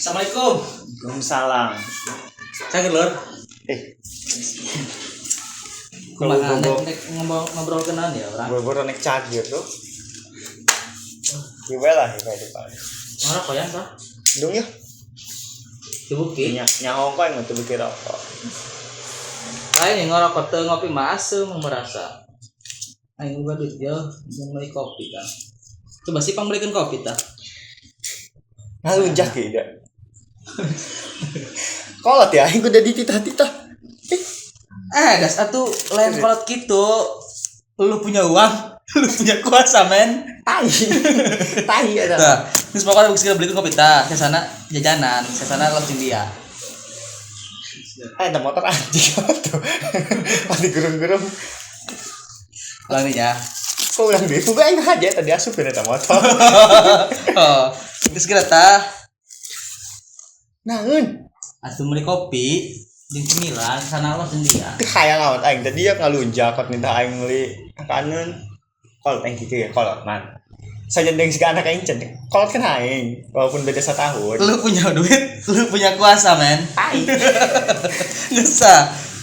Assalamualaikum. Waalaikumsalam. Sakit lur. Kalau ngobrol kenalan ya orang. Boro-boro nek cagir tuh. Gimana lah itu Pak. Ora koyan ta? Dong ya. Dibuki. Nyahong kok yang tuh kira apa. Lain ngerokok teu ngopi mah asem merasa. Aing uga duit yo mulai kopi kan. Coba sih pambelikan kopi ta. Ngalunjak ya. Kolot ya, aing udah dititah-titah. Das atuh lain kolot gitu. Lu punya uang, lu punya kuasa men. Tai ada. Tah, geus pokoknya geus belikan kopi tah. Ke sana jajanan, ke sana langsung dia. Ada motor anjing tuh. Pasti gerung-gerung. Langnya. Kok ulang deh, buka aing aja tadi asup ada motor. Oh, geus geura tah. Naon? Atuh meuli kopi jeung cemilan sana langsung dia. Teu hayang amat aing tadi ya ngalunjak kot minta aing meuli kanan. Kolot aing gitu ya, kolot man. Saja dengan si anak aing cen. Kolot kan aing, walaupun beda 1 tahun. Lu punya duit, lu punya kuasa men. Tai. Geus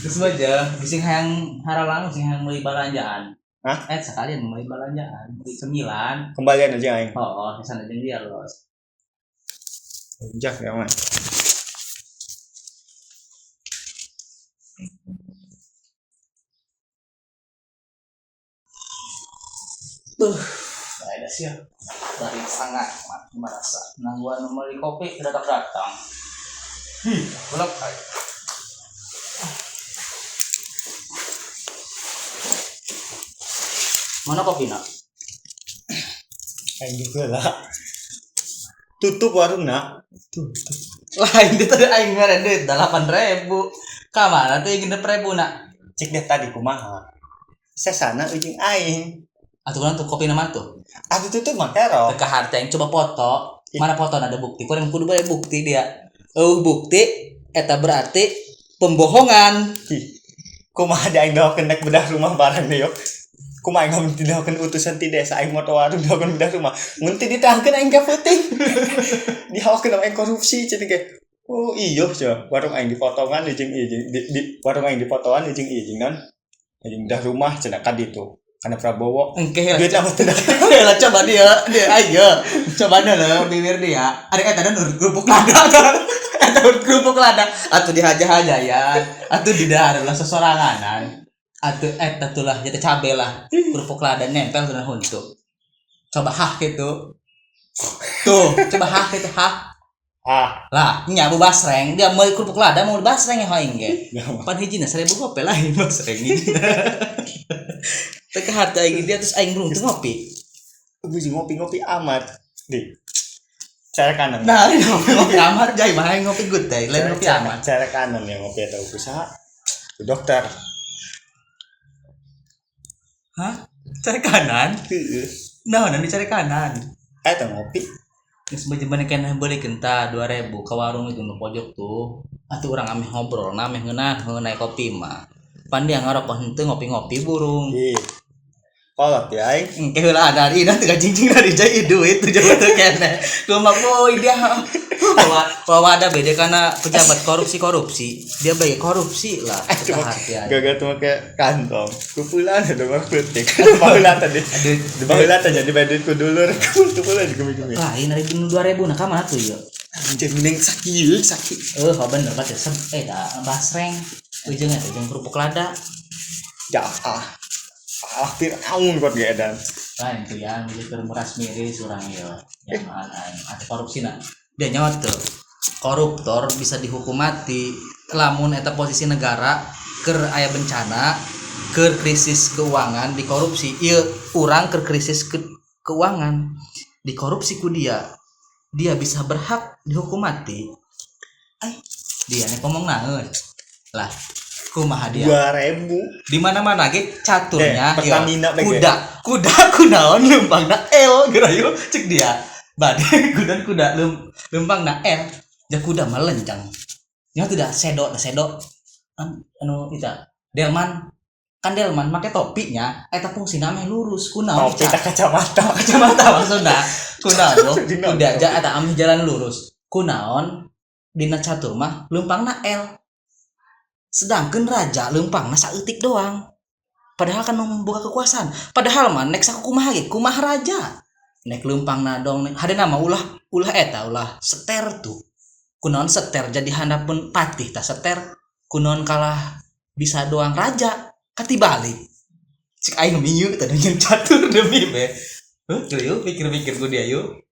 geus aja, bising hayang haralang sing hayang meuli balanjaan. Hah? Sekalian meuli balanjaan, meuli cemilan. Kembalian aja aing. Oh, kesana jeung dia los. Jak ya man. Ada sih ya. Dari sangat merasa nangguan meuli kopi datang. Belum aja. Mana kopi nak? Aing juga lah. Tutup warung nak. Tutup. Lain itu tadi aing ngaren duit 8.000. Ka mana tuh yang 6.000 nak? Cek deh tadi kumaha. Sesana ujung aing. Atuh kan tuh kopi nama tuh. Aku tutup mah kero. Teka harta yang coba foto. Mana foto ada bukti? Kau yang kudu bae bukti dia. Bukti eta berarti pembohongan. Kumaha ada aing dawakeun nek bedah rumah barang deh yo. Kumaha aing ngomong didawakeun utusan ti desa aing moto warung dawakeun bedah rumah. Mun teu ditahkeun aing ka peuting. Dihawakeun aing korupsi cenah ge. Oh iya cenah. Warung aing dipotongan jeung ieu di warung aing dipotongan jeung ieu jeung naon. Jeung bedah rumah cenah ka ditu. Karena Prabowo Engke duit apa tidak lah coba dia ayo coba dulu bibir dia ada kata nur kerupuk lada atau kerupuk lada atau dihaja-haja ya atau di daerah lah sesoranganan atau tulah jadi cabe lah kerupuk lada nempel dengan huntu coba gitu tuh coba gitu lah nyabu basreng dia mau kerupuk lada mau basreng ya hoing ge pan hijina 1.000 gope lah basreng ini teka harta aing dia terus aing beruntung ngopi. Biji ngopi amat. Di. Cara kanan. Nah, ngopi amat jai mah aing ngopi good teh, lain ngopi amat. Cara kanan ya ngopi atau usaha. Dokter. Hah? Cara kanan? Heeh. Nah, nanti cara kanan. Eta ngopi. Geus beujeuman keneh beulikeun tah 2.000 ka warung itu nu pojok tuh. Atuh urang ameh ngobrol, ameh ngeunah ngeunai kopi mah. Pan dia ngarokok henteu ngopi-ngopi burung. Kolot ya aing. Engke heula ada ina teu gajing dari jai duit tuh jawa teu keneh. Kumaha boy dia bahwa ada beda karena pejabat korupsi. Dia bagi korupsi lah. Gagal tuh make kantong. Kumpulan ada mah peutik. Baheula tadi. Baheula teh jadi badut ku dulur. Kumpulan gemi-gemi. Lain dari 2.000 nah ka mana tuh ya? Anjir mending sakit. Bener baca basreng. Ujungnya tuh jeung kerupuk lada. Ya hampir aun buat geedan. Lain tuh ya, mikir meras miris urang ya. Yang ada korupsi nah. Dia nyawa tuh. Koruptor bisa dihukum mati lamun eta posisi negara keur aya bencana, keur krisis keuangan dikorupsi. Ieu urang keur krisis keuangan dikorupsi ku dia. Dia bisa berhak dihukum mati. Dia nih ngomong naon. Lah kumaha dia 2.000 di mana-mana ge caturnya Pertamina kuda kunaon leumpangna L gerayu cek dia bade kuda leumpangna L ja kuda mah lencang nya tidak sedo anu eta delman kan delman make topinya eta fungsina meh lurus kunaon topi kacamata maksudna kunaon kuda ja eta ameh jalan lurus kunaon dina catur mah leumpangna L. Sedangkan raja leumpangna saeutik doang. Padahal kan membuka kekuasaan. Padahal mah nek sakumaha ge kumaha raja. Nek leumpangna dong hadena mah ulah eta ulah seter tuh. Kunaon seter jadi handapun patih tah seter. Kunaon kalah bisa doang raja katibalik. Cik aing mieu teh nyeun catur demi be. Tuh yuk pikir-pikir ku dia yuk.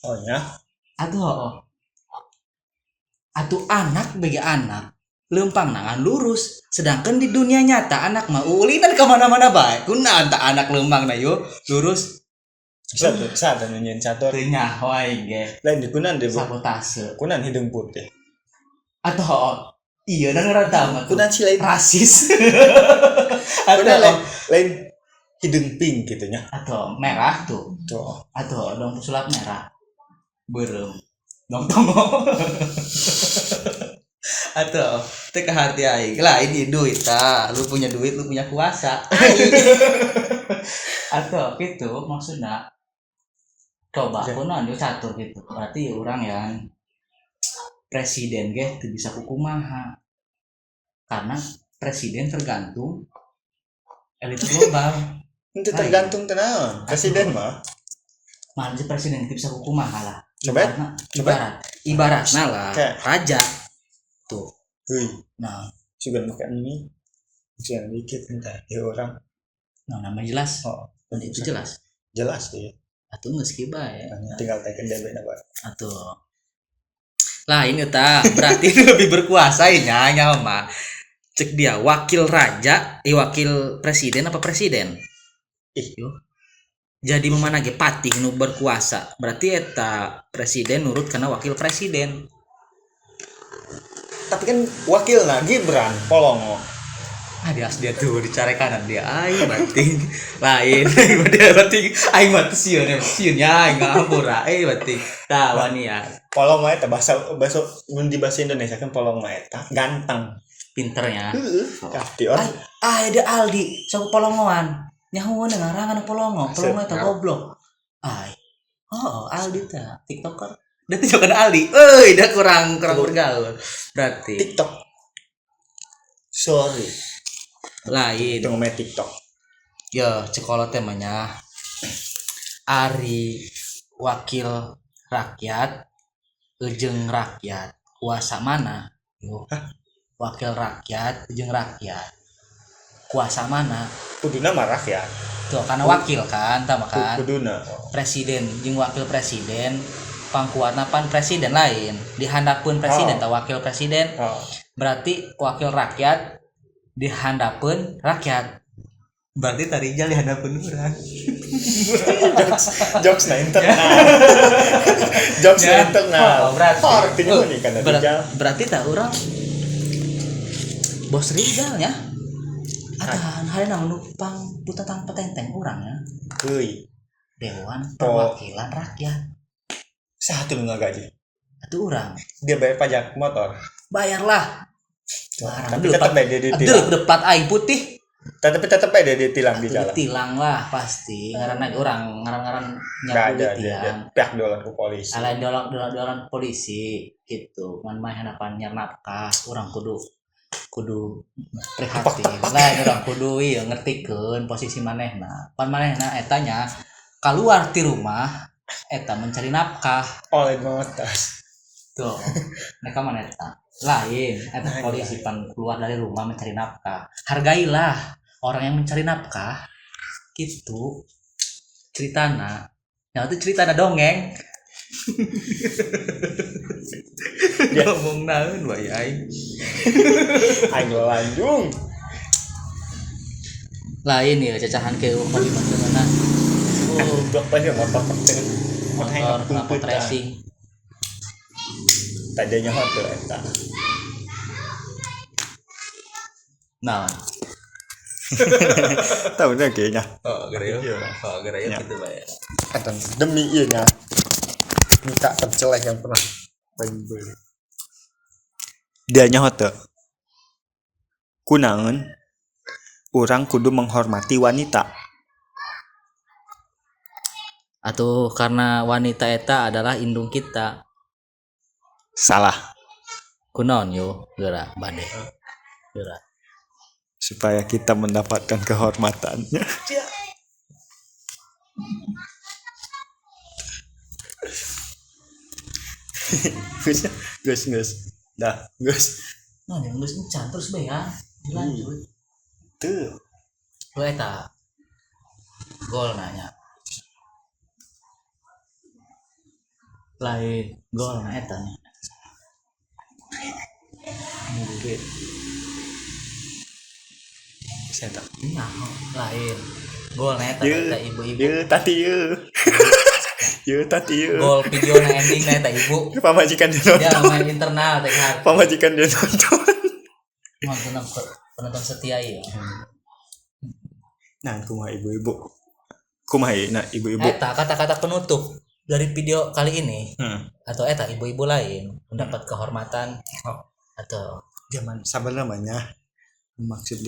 Oh ya. Atuh anak bagi anak leumpang nangan lurus sedangkan di dunia nyata anak mah ulinan kemana-mana baik kunaon tah anak leumpang na yuk lurus Satu nyeun catur. teu nyaho aing ge Lain di kunan deh, Bu. sabotase Kunan hidung putih. atuh iya dan ngarana mah Kunan si lain rasis kunan atuh lain hidung pink gitu nya. atuh merah tuh Tuh. atuh dong sulap merah beureum dong tongo atuh teu ka hati aing lah ini duit tah lu punya duit lu punya kuasa atuh gitu maksudna coba kunaon yo catur gitu berarti urang yang presiden ge teu bisa kukumaha karena presiden tergantung elit global Itu tergantung tenaon. Presiden mah. malah si presiden teu bisa kukumaha lah Coba. ibaratna lah Kayak. raja tuh Heuy, nah sugan make ini. Jangan dikit entar ya orang. nama jelas Oh, itu jelas jelas ya. atuh geus kieu bae Tinggal tekan DB na, Pak. atuh lah ini tah berarti lebih berkuasa nya mah cek dia wakil raja wakil presiden apa presiden yo jadi memana ge patih nu berkuasa berarti eta presiden nurut karena wakil presiden Tapi kan wakilna Gibran Polongo. dia tuh dicari kanan dia aing bating lain dia bating aing mah sieun nya aing ngahampura bating tah wani ya Polongo eta bahasa mun di bahasa Indonesia kan Polongo eta ganteng. pinternya Kati orang. ada Aldi sok polongoan nyahoeun ngarangan polongo eta goblok Aldi tah tiktoker da teh jokan Aldi da kurang bergaul berarti TikTok. Sorry. lain Itu ngomongin TikTok. ya cekolot temanya Ari wakil rakyat jeung rakyat kuasa mana yo wakil rakyat jeung rakyat kuasa mana Kuduna mah rakyat. tuh karena wakil kan tama kan Kuduna. presiden jeung wakil presiden pangkuatna pan presiden lain dihandapkeun presiden tah wakil presiden berarti wakil rakyat dihandapkeun rakyat berarti tarijal dihandapkeun urang Jokes na internal. Jokes na internal. Berarti tak urang bos Rizal ya atahan hareuna numpang putatang petenteng urang ya Heuy. Dewan Perwakilan Rakyat Satu nu ngagaji. atuh urang Dia bayar pajak motor. bayarlah Tapi tetap aja dia ditilang. depat aing putih Tapi tetap aja dia ditilang di jalan. ditilang lah pasti ngaranna urang ngaran Enggak nyapu ada ditilang pihak dolan ke polisi. alain dolan polisi gitu man mah hanapan nyar nafkah urang kudu prihatin lain urang kudu ieu ngertikeun posisi manehna pan manehna eta nya keluar ti rumah eta mencari nafkah Oleh motas. tuh mereka mana eta lain eta polisi pan keluar dari rumah mencari nafkah hargailah orang yang mencari nafkah gitu ceritana nah itu ceritana dongeng ngomong naon wae aing Aing lanjung. lain ya cacahan ke kopi mana Blok banyak motor dengan motor racing tadinya hotel eta. nah Tahu dah kayaknya. gara gitu bae Eta demi ieu nya. Minta tercelek yang pernah beli. Dia nya hotel. Kunaon? Urang kudu menghormati wanita. atuh karena wanita eta adalah indung kita Salah. kunaon yo geura bade geura supaya kita mendapatkan kehormatannya. Gus dah gus nah yang geus encan terus bae ya lanjut tuh lu eta gol nanya lain gol na eta nya murid saya tak iya lain gol na eta Ye. eta ibu-ibu ye tati ye gol video na ending na eta ibu pamajikan dia ya nonton main internal teh kan pamajikan dia nonton. penonton setia ya Nah kumaha ibu-ibu eta kata-kata penutup dari video kali ini atau eta ibu-ibu lain mendapat kehormatan atau zaman sabar namanya maksud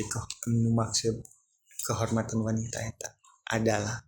kehormatan wanita eta adalah